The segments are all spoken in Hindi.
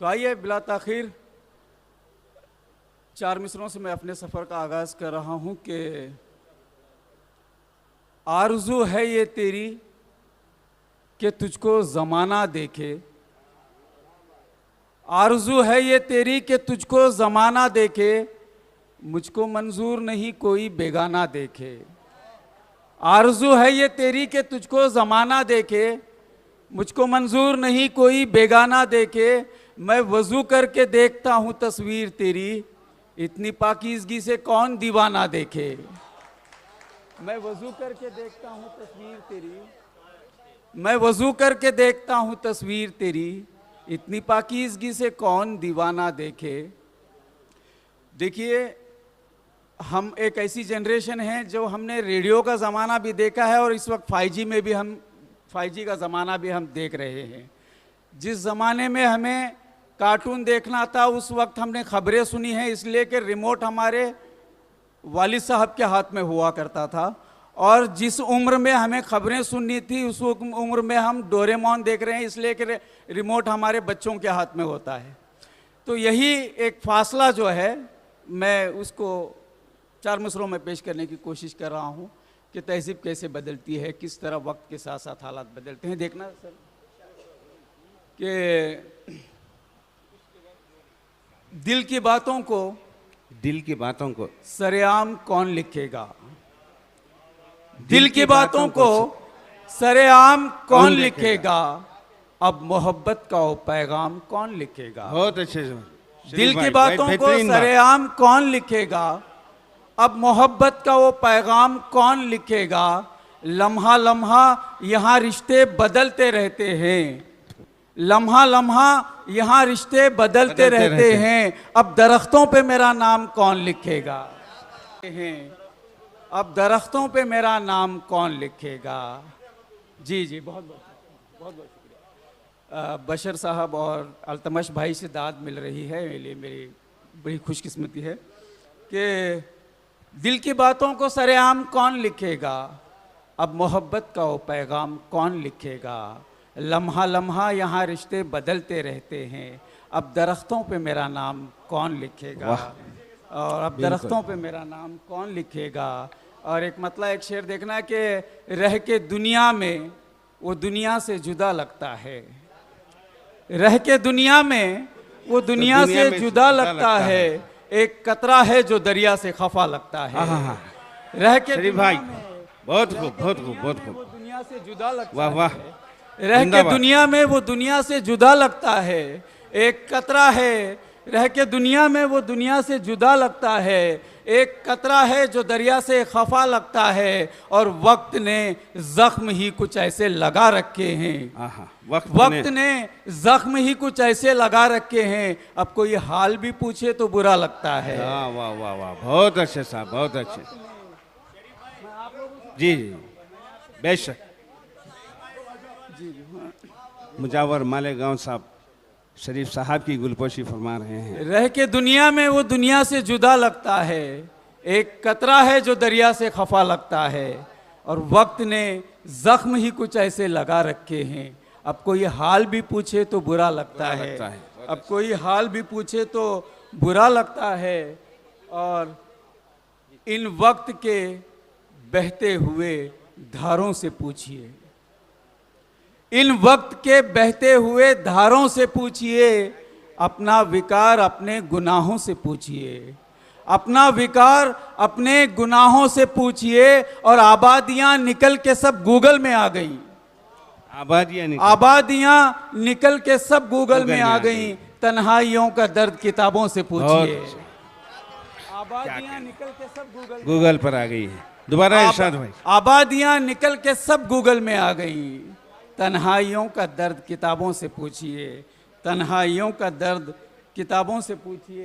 तो आइए बिला ताखीर चार मिसरों से मैं अपने सफ़र का आगाज़ कर रहा हूँ कि आरज़ू है ये तेरी कि तुझको ज़माना देखे। आरज़ू है ये तेरी कि तुझको ज़माना देखे, मुझको मंजूर नहीं कोई बेगाना देखे। आरज़ू है ये तेरी कि तुझको ज़माना देखे, मुझको मंजूर नहीं कोई बेगाना देखे। मैं वज़ू करके देखता हूँ तस्वीर तेरी, इतनी पाकीज़गी से कौन दीवाना देखे। मैं वज़ू करके देखता हूँ तस्वीर तेरी, मैं वज़ू करके देखता हूँ तस्वीर तेरी, इतनी पाकीज़गी से कौन दीवाना देखे। देखिए, हम एक ऐसी जनरेशन है जो हमने रेडियो का ज़माना भी देखा है और इस वक्त 5G में भी हम 5G का ज़माना भी हम देख रहे हैं। जिस ज़माने में हमें कार्टून देखना था उस वक्त हमने खबरें सुनी हैं, इसलिए कि रिमोट हमारे वालिद साहब के हाथ में हुआ करता था। और जिस उम्र में हमें खबरें सुननी थी उस उम्र में हम डोरेमोन देख रहे हैं, इसलिए कि रिमोट हमारे बच्चों के हाथ में होता है। तो यही एक फासला जो है मैं उसको चार मिसरों में पेश करने की कोशिश कर रहा हूँ कि तहज़ीब कैसे बदलती है, किस तरह वक्त के साथ साथ हालात बदलते हैं। देखना सर कि दिल की बातों को सरेआम कौन लिखेगा। दिल की बातों को सरेआम कौन लिखेगा, अब मोहब्बत का वो पैगाम कौन लिखेगा। बहुत अच्छे। दिल की बातों को सरेआम कौन लिखेगा, अब मोहब्बत का वो पैगाम कौन लिखेगा। लम्हा लम्हा यहाँ रिश्ते बदलते रहते हैं, लम्हा लम्हा यहाँ रिश्ते बदलते रहते हैं, अब दरख्तों पे मेरा नाम कौन लिखेगा। अब दरख्तों पे मेरा नाम कौन लिखेगा। जी जी, बहुत बहुत शुक्रिया। बशर साहब और अल्तमश भाई से दाद मिल रही है, मेरी बड़ी खुशकिस्मती है कि दिल की बातों को सरेआम कौन लिखेगा, अब मोहब्बत का वो पैगाम कौन लिखेगा। लम्हा लम्हा यहाँ रिश्ते बदलते रहते हैं, अब दरख्तों पे मेरा नाम कौन लिखेगा। और अब दरख्तों पे मेरा नाम कौन लिखेगा। और एक मतलब एक शेर देखना कि रह के दुनिया में वो दुनिया से जुदा लगता है, रह के दुनिया में वो दुनिया से जुदा लगता है, एक कतरा है जो दरिया से खफा लगता है। रह के भाई बहुत खूब, बहुत खूब, बहुत खूब। वो दुनिया से जुदा लगता वाह वाह। है, रह के दुनिया में वो दुनिया से जुदा लगता है, एक कतरा है। रह के दुनिया में वो दुनिया से जुदा लगता है, एक कतरा है जो दरिया से खफा लगता है। और वक्त ने जख्म ही कुछ ऐसे लगा रखे हैं, वक्त ने जख्म ही कुछ ऐसे लगा रखे हैं, अब कोई हाल भी पूछे तो बुरा लगता है। वाह वाह वाह वाह, बहुत अच्छे साहब, बहुत अच्छे। जी जी बेशक। मुजावर मालेगांव साहब शरीफ साहब की गुलपोशी फरमा रहे हैं। रह के दुनिया में वो दुनिया से जुदा लगता है, एक कतरा है जो दरिया से खफा लगता है। और वक्त ने जख्म ही कुछ ऐसे लगा रखे हैं, अब कोई हाल भी पूछे तो बुरा लगता है, अब कोई हाल भी पूछे तो बुरा लगता है। और इन वक्त के बहते हुए धारों से पूछिए, इन वक्त के बहते हुए धारों से पूछिए, अपना विकार अपने गुनाहों से पूछिए, अपना विकार अपने गुनाहों से पूछिए। और आबादियां निकल के सब गूगल में आ गई, आबादियां निकल के सब गूगल में आ गई। तन्हाइयों का दर्द किताबों से पूछिए, आबादियां निकल के सब गूगल पर आ गई है। दोबारा इरशाद भाई। आबादियां निकल के सब गूगल में आ गई, तन्हाइयों का दर्द किताबों से पूछिए, तन्हाइयों का दर्द किताबों से पूछिए।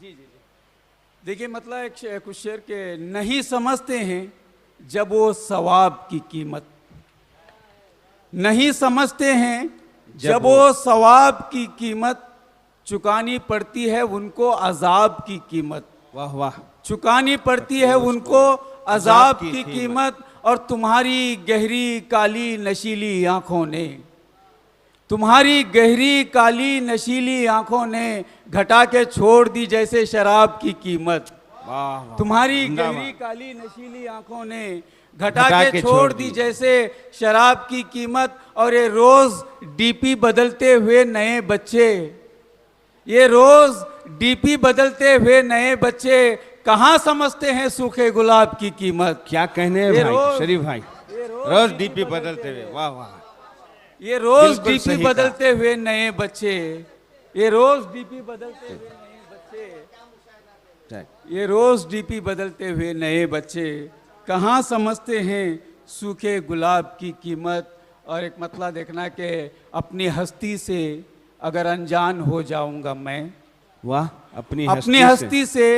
जी जी, देखिए मतलब एक कुछ शेर के नहीं समझते हैं जब वो सवाब की कीमत, नहीं समझते हैं जब वो सवाब की कीमत, चुकानी पड़ती है उनको अजाब की कीमत। वाह वाह। चुकानी पड़ती है उनको अजाब की कीमत। और तुम्हारी गहरी काली नशीली आंखों ने, तुम्हारी गहरी काली नशीली आंखों ने घटा के छोड़ दी जैसे शराब की कीमत। वाह वाह, तुम्हारी जिंदाबाद। गहरी काली नशीली आंखों ने घटा के छोड़ दी जैसे शराब की कीमत। और ये रोज डीपी बदलते हुए नए बच्चे, ये रोज डीपी बदलते हुए नए बच्चे कहाँ समझते हैं सूखे गुलाब की कीमत। क्या कहने हैं ये भाई रोज- शरीफ भाई, रोज डीपी बदलते हुए, वाह वाह, ये रोज बिल्कुल डीपी सही बदलते हुए नए बच्चे, ये रोज डीपी बदलते हुए नए बच्चे, ये रोज डीपी बदलते हुए नए बच्चे कहाँ समझते हैं सूखे गुलाब की कीमत। और एक मतला देखना कि अपनी हस्ती से अगर अनजान हो जाऊंगा मैं, वाह, अपनी हस्ती से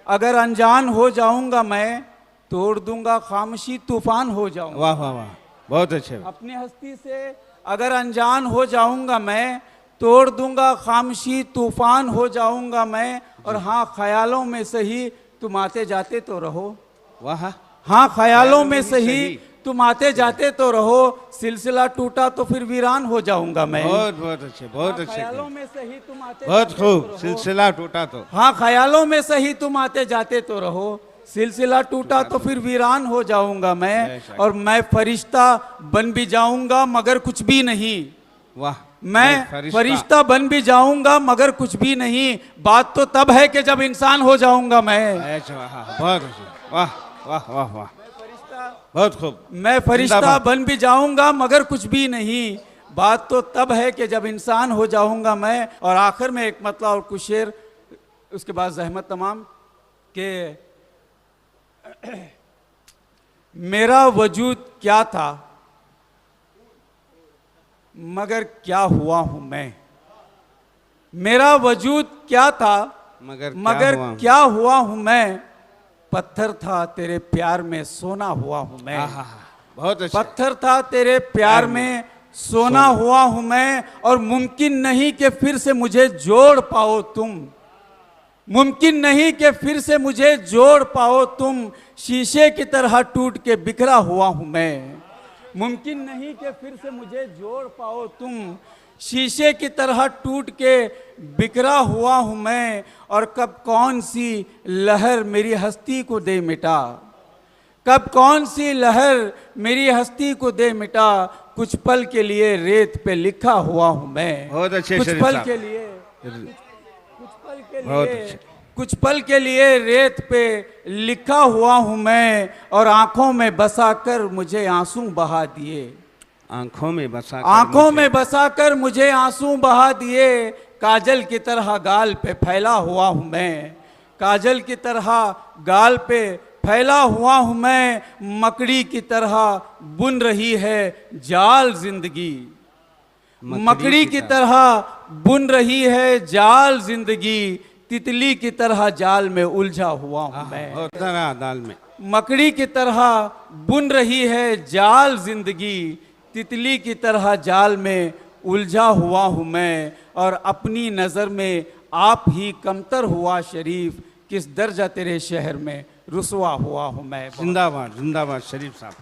अगर अनजान हो जाऊंगा मैं, तोड़ दूंगा खामोशी तूफान हो जाऊंगा। वाह वाह वाह, बहुत अच्छे। अपनी हस्ती से अगर अनजान हो जाऊंगा मैं, तोड़ दूंगा खामोशी तूफान हो जाऊंगा मैं। और हाँ, ख्यालों में सही तुम आते जाते तो रहो। वाह, हाँ, ख्यालों में सही तुम आते जाते तो रहो। सिलसिला टूटा तो फिर वीरान हो जाऊंगा मैं। बहुत बहुत अच्छे, बहुत अच्छे, ख्यालों में सही तुम आते बहुत जाते तो खूब। रहो। सिलसिला टूटा तो, हाँ, ख्यालों में सही तुम आते जाते तो रहो। सिलसिला टूटा तो फिर वीरान हो जाऊंगा मैं। और मैं फरिश्ता बन भी जाऊंगा मगर कुछ भी नहीं। वाह, मैं फरिश्ता बन भी जाऊंगा मगर कुछ भी नहीं। बात तो तब है कि जब इंसान हो जाऊंगा मैं। बहुत अच्छे, वाह वाह वाह वाह, बहुत खूब। मैं फरिश्ता बन भी जाऊंगा मगर कुछ भी नहीं। बात तो तब है कि जब इंसान हो जाऊंगा मैं। और आखिर में एक मतला और कुछ शेर, उसके बाद जहमत तमाम के मेरा वजूद क्या था मगर क्या हुआ हूं मैं। मेरा वजूद क्या था मगर क्या हुआ हूं मैं। पत्थर था तेरे प्यार में सोना हुआ हूं मैं। बहुत अच्छा। पत्थर था तेरे प्यार में सोना हुआ हूं मैं। और मुमकिन नहीं कि फिर से मुझे जोड़ पाओ तुम। मुमकिन नहीं कि फिर से मुझे जोड़ पाओ तुम। शीशे की तरह टूट के बिखरा हुआ हूं मैं। मुमकिन नहीं कि फिर से मुझे जोड़ पाओ तुम। शीशे की तरह टूट के बिखरा हुआ हूं मैं। और कब कौन सी लहर मेरी हस्ती को दे मिटा। कब कौन सी लहर मेरी हस्ती को दे मिटा। कुछ पल के लिए रेत पे लिखा हुआ हूं मैं। बहुत अच्छे, कुछ पल के लिए, कुछ पल के लिए रेत पे लिखा हुआ हूं मैं। और आंखों में बसाकर मुझे आंसू बहा दिए। आंखों में बसाकर मुझे आंसू बहा दिए। काजल की तरह गाल पे फैला हुआ हूं मैं। काजल की तरह गाल पे फैला हुआ हूं मैं। मकड़ी की तरह बुन रही है जाल जिंदगी। मकड़ी की तरह बुन रही है जाल जिंदगी। तितली की तरह जाल में उलझा हुआ हूं मैं। दाल में मकड़ी की तरह बुन रही है जाल जिंदगी। तितली की तरह जाल में उलझा हुआ हूं मैं। और अपनी नज़र में आप ही कमतर हुआ शरीफ। किस दर्जा तेरे शहर में रुसवा हुआ हूं मैं। जिंदाबाद जिंदाबाद शरीफ साहब।